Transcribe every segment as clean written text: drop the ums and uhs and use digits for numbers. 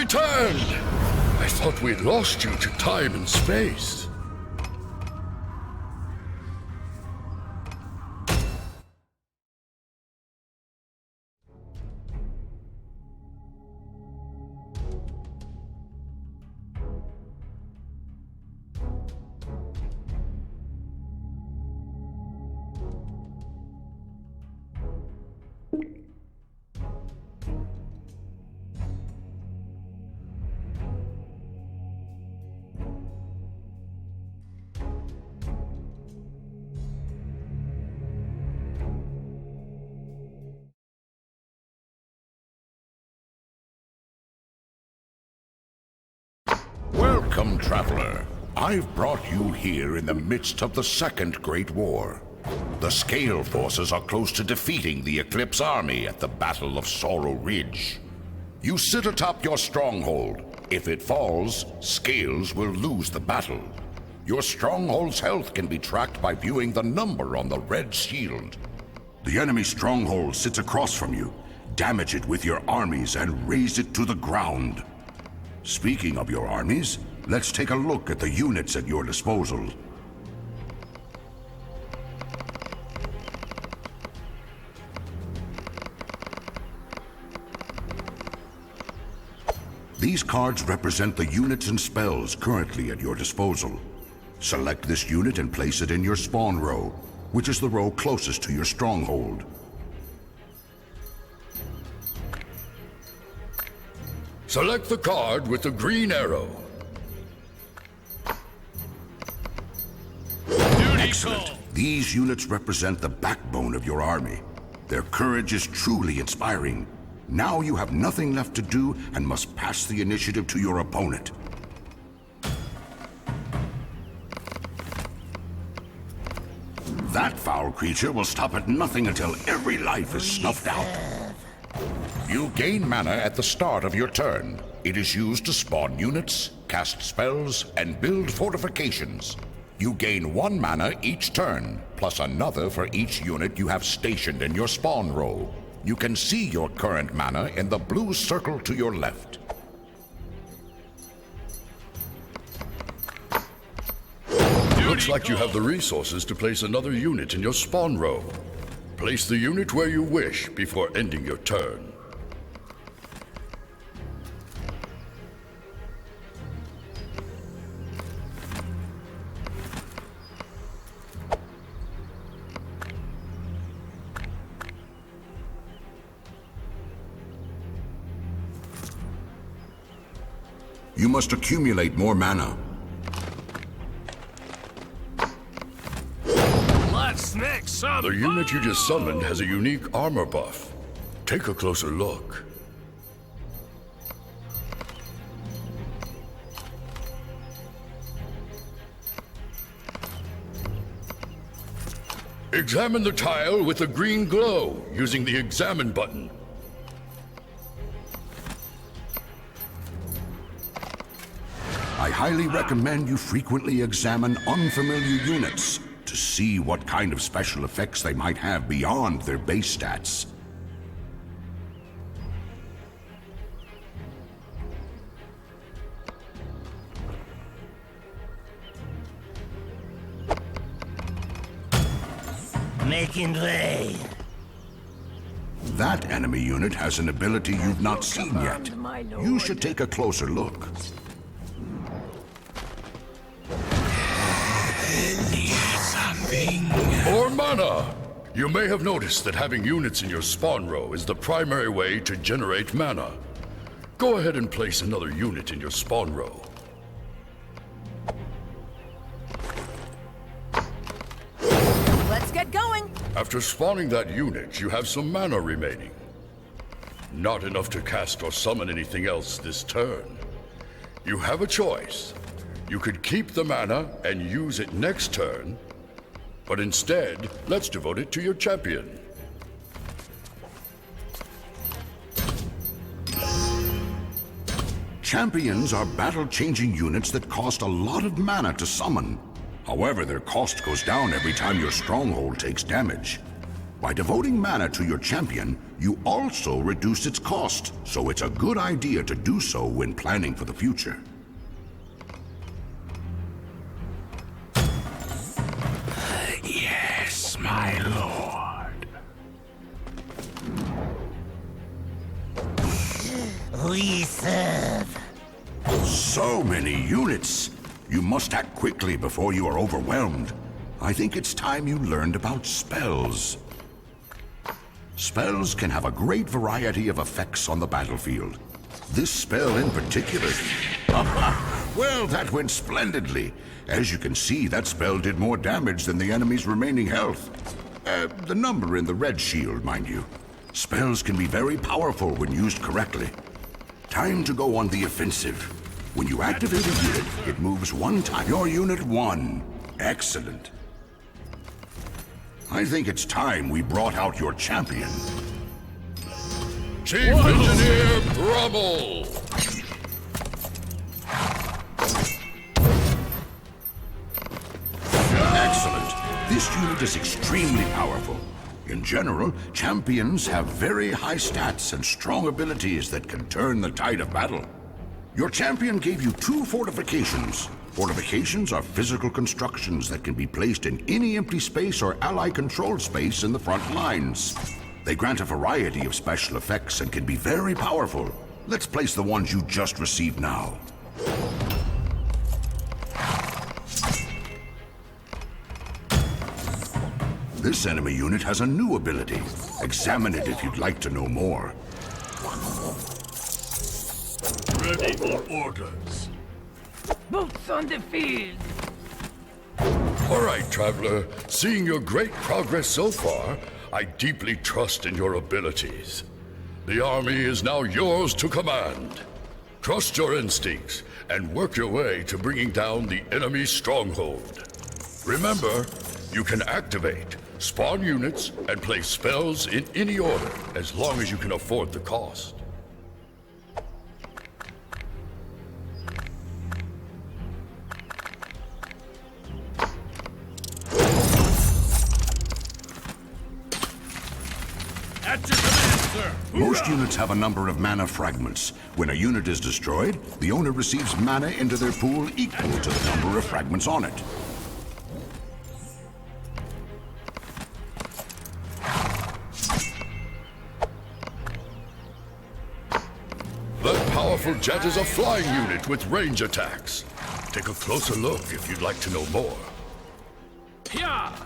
returned! I thought we'd lost you to time and space. Welcome, traveler. I've brought you here in the midst of the Second Great War. The Scale forces are close to defeating the Eclipse army at the Battle of Sorrow Ridge. You sit atop your stronghold. If it falls, Scales will lose the battle. Your stronghold's health can be tracked by viewing the number on the red shield. The enemy stronghold sits across from you. Damage it with your armies and raze it to the ground. Speaking of your armies, let's take a look at the units at your disposal. These cards represent the units and spells currently at your disposal. Select this unit and place it in your spawn row, which is the row closest to your stronghold. Select the card with the green arrow. Excellent. These units represent the backbone of your army. Their courage is truly inspiring. Now you have nothing left to do and must pass the initiative to your opponent. That foul creature will stop at nothing until every life is snuffed out. You gain mana at the start of your turn. It is used to spawn units, cast spells, and build fortifications. You gain 1 mana each turn, plus another for each unit you have stationed in your spawn row. You can see your current mana in the blue circle to your left. Looks like you have the resources to place another unit in your spawn row. Place the unit where you wish before ending your turn. You must accumulate more mana. Let's mix some. The unit you just summoned has a unique armor buff. Take a closer look. Examine the tile with the green glow using the Examine button. I highly recommend you frequently examine unfamiliar units to see what kind of special effects they might have beyond their base stats. Making way. That enemy unit has an ability you've not seen yet. You should take a closer look. More mana! You may have noticed that having units in your spawn row is the primary way to generate mana. Go ahead and place another unit in your spawn row. Let's get going! After spawning that unit, you have some mana remaining. Not enough to cast or summon anything else this turn. You have a choice. You could keep the mana and use it next turn, but instead, let's devote it to your champion. Champions are battle-changing units that cost a lot of mana to summon. However, their cost goes down every time your stronghold takes damage. By devoting mana to your champion, you also reduce its cost, so it's a good idea to do so when planning for the future. Yes, my lord. We serve. So many units! You must act quickly before you are overwhelmed. I think it's time you learned about spells. Spells can have a great variety of effects on the battlefield. This spell in particular... Well, that went splendidly. As you can see, that spell did more damage than the enemy's remaining health. The number in the red shield, mind you. Spells can be very powerful when used correctly. Time to go on the offensive. When you activate a unit, it moves one time. Your unit won. Excellent. I think it's time we brought out your champion. Chief Engineer Brummel! Excellent. This unit is extremely powerful. In general, champions have very high stats and strong abilities that can turn the tide of battle. Your champion gave you 2 fortifications. Fortifications are physical constructions that can be placed in any empty space or ally-controlled space in the front lines. They grant a variety of special effects and can be very powerful. Let's place the ones you just received now. This enemy unit has a new ability. Examine it if you'd like to know more. Ready for orders. Boots on the field! All right, Traveler. Seeing your great progress so far, I deeply trust in your abilities. The army is now yours to command. Trust your instincts and work your way to bringing down the enemy stronghold. Remember, you can activate, spawn units, and place spells in any order as long as you can afford the cost. At your command, sir. Most units have a number of mana fragments. When a unit is destroyed, the owner receives mana into their pool equal to the number of fragments on it. That powerful jet is a flying unit with range attacks. Take a closer look if you'd like to know more. Yeah.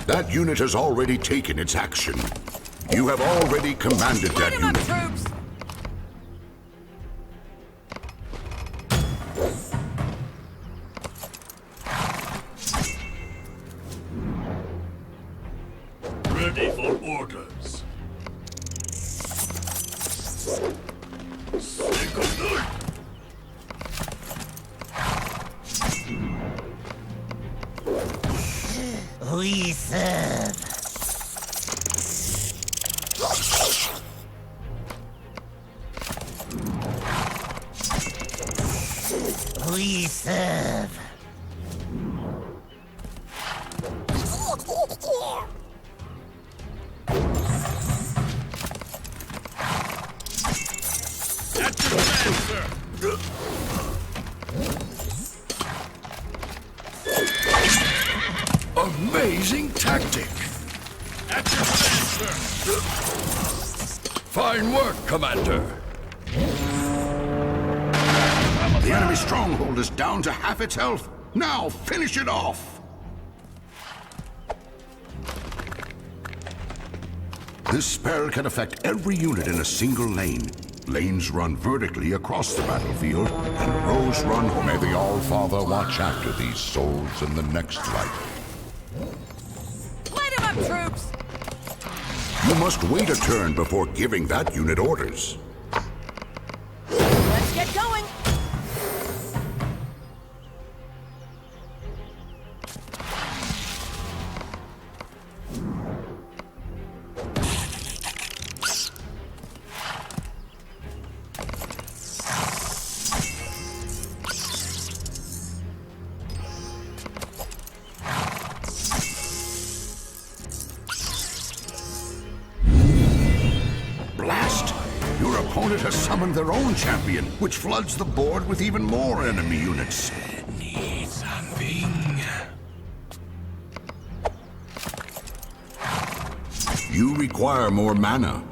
That unit has already taken its action. You have already commanded that Line 'em up, unit. troops! Ready for orders. We serve. We serve. At your command, sir. Amazing tactic. At your command, sir. Fine work, Commander. The enemy stronghold is down to half its health. Now finish it off! This spell can affect every unit in a single lane. Lanes run vertically across the battlefield, and rows run home. May the All-Father watch after these souls in the next life. Light 'em up, troops! You must wait a turn before giving that unit orders. Let's get going! to summon their own champion, which floods the board with even more enemy units. Need something. You require more mana.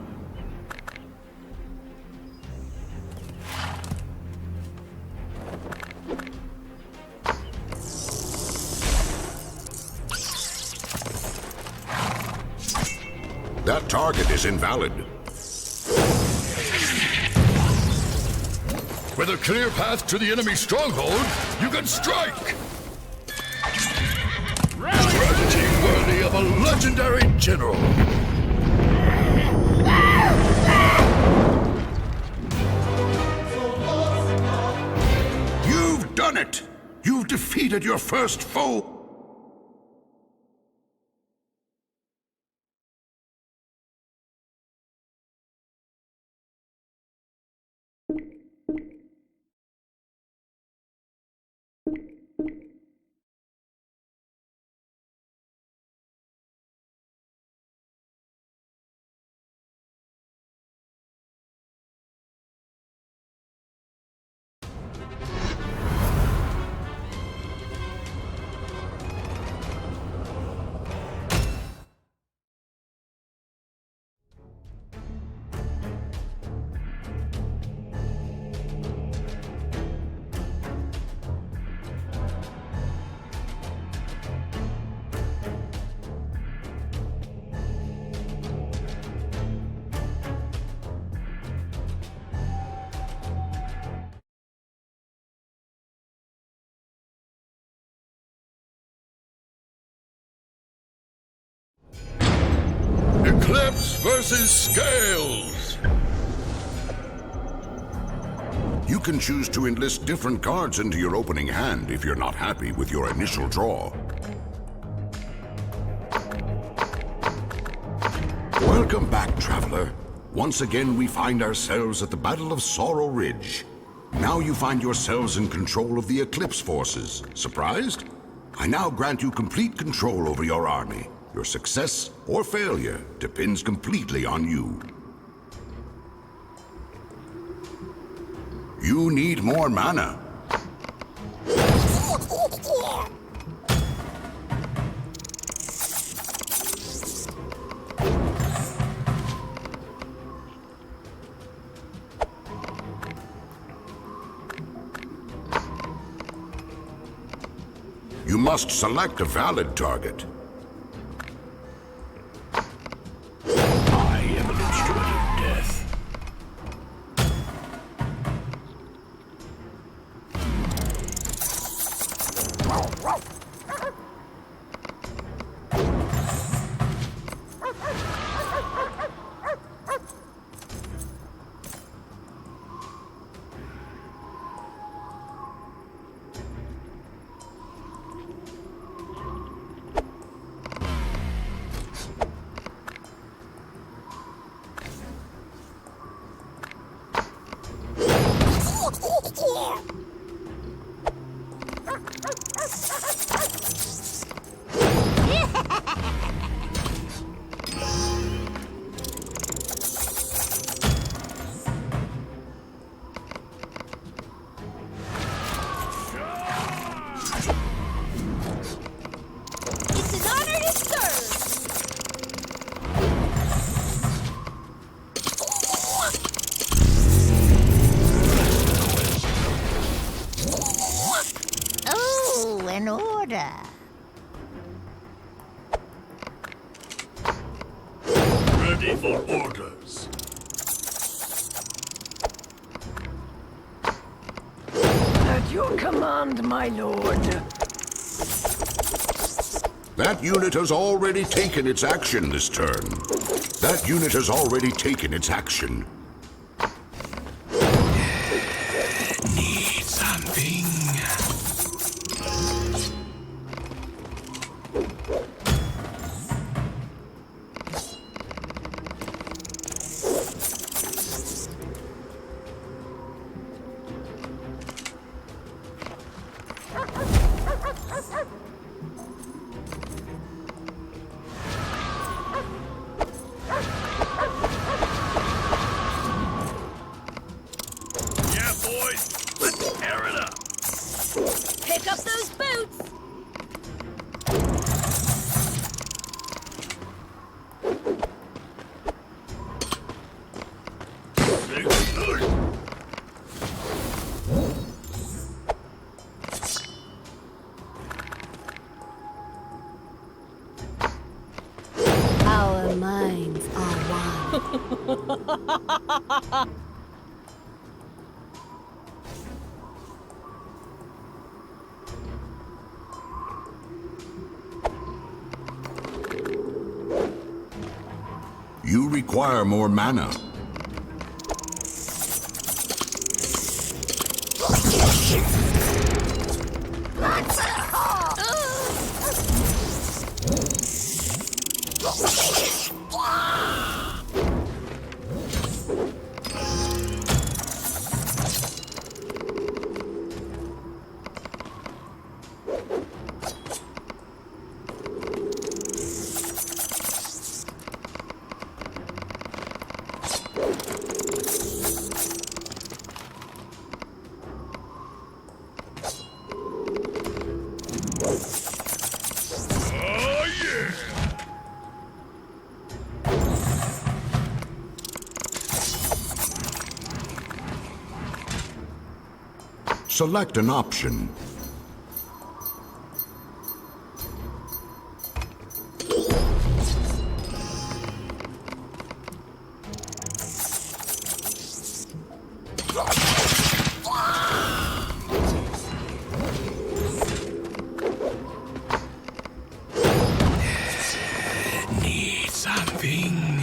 That target is invalid. With a clear path to the enemy stronghold, you can strike! Strategy worthy of a legendary general! You've done it! You've defeated your first foe! Eclipse versus Scales! You can choose to enlist different cards into your opening hand if you're not happy with your initial draw. Welcome back, Traveler. Once again, we find ourselves at the Battle of Sorrow Ridge. Now you find yourselves in control of the Eclipse forces. Surprised? I now grant you complete control over your army. Your success or failure depends completely on you. You need more mana. You must select a valid target. I am an instrument of death. It's an honor to serve. Oh, an order. Ready for orders. At your command, my lord. That unit has already taken its action this turn. That unit has already taken its action. Need something. boys. Let's tear it up. Pick up those boots! Our minds are one. You require more mana. Select an option. Need something.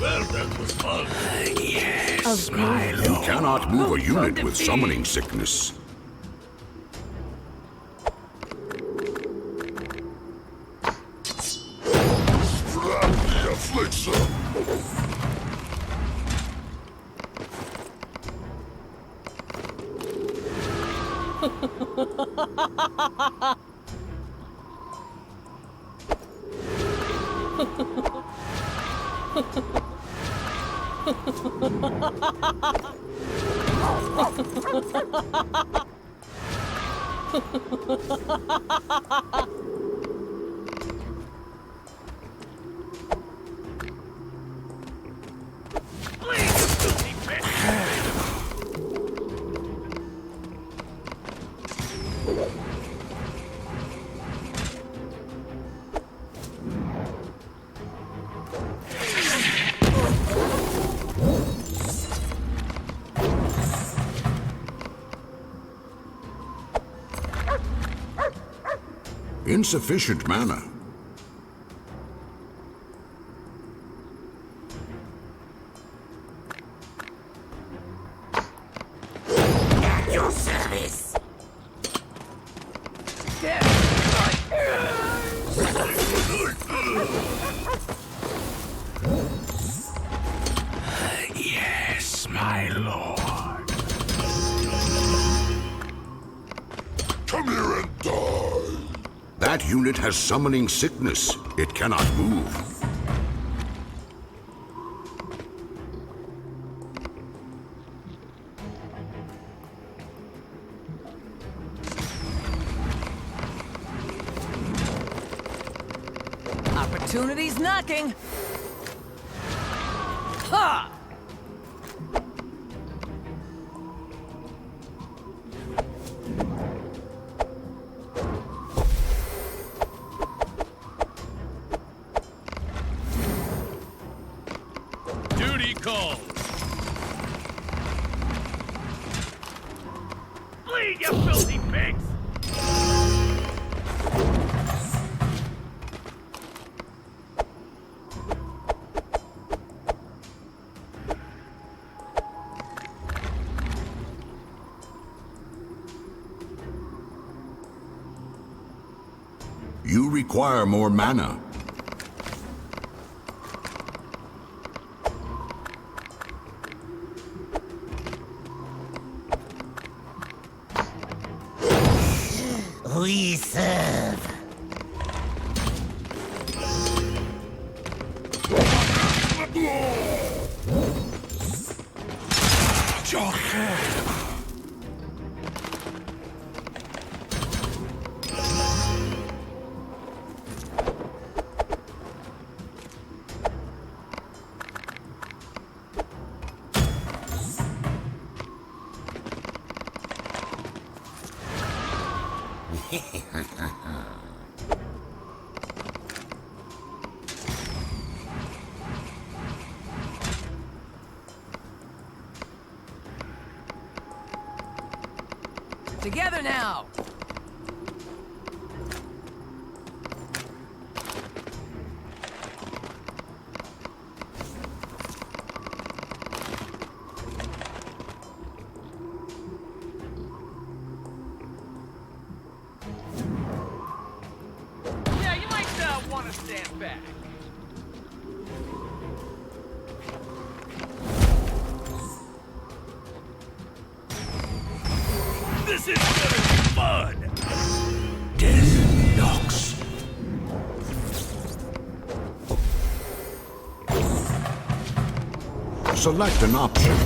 Well, that was fun. Yes, my You lord. cannot move a unit with summoning sickness. Strap the affliction! Insufficient mana. At your service. Yes, my lord. Come here and die! That unit has summoning sickness. It cannot move. Opportunity's knocking. Ha! Duty calls. Bleed, you filthy pigs! You require more mana. We serve. Together now! Yeah, you might want to stand back. This is gonna be fun! Death knocks. Select an option.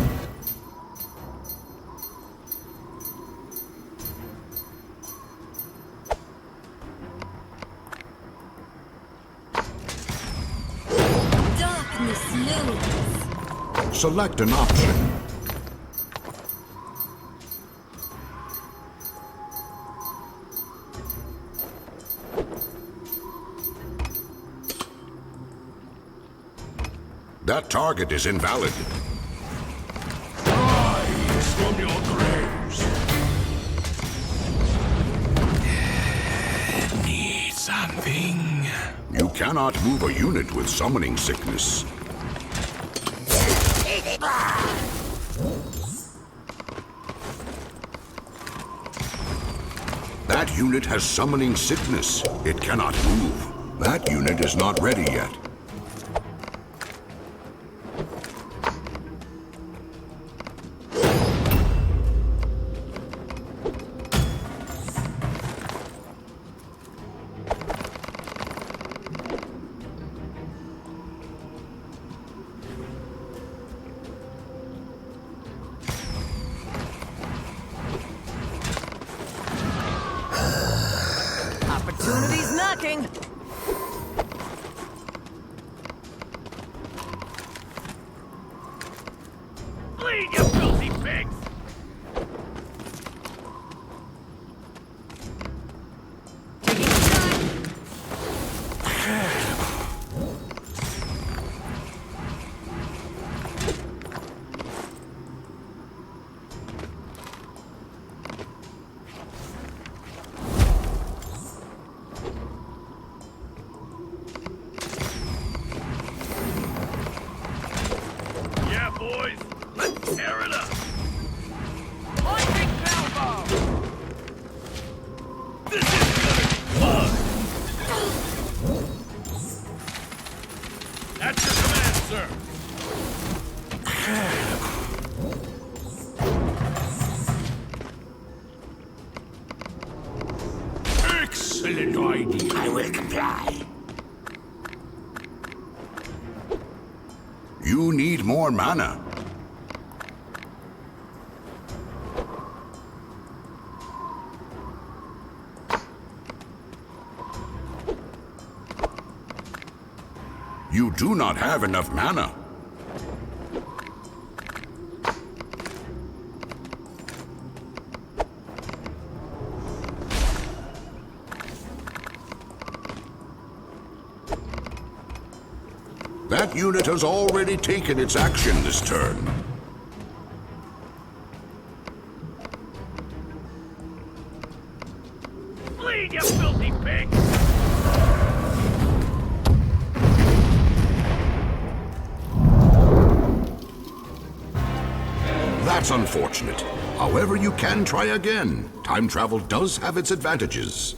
Darkness looms. Select an option. That target is invalid. Rise from your graves. Need something. You cannot move a unit with summoning sickness. That unit has summoning sickness. It cannot move. That unit is not ready yet. Opportunity's knocking! Bleed, you filthy pigs! Taking time! Yeah, boys, let's tear it up! Lightning elbow! This is gonna be fun! That's your command, sir! Excellent idea. I will comply. You need more mana. You do not have enough mana. That unit has already taken its action this turn. Bleed, you filthy pig! That's unfortunate. However, you can try again. Time travel does have its advantages.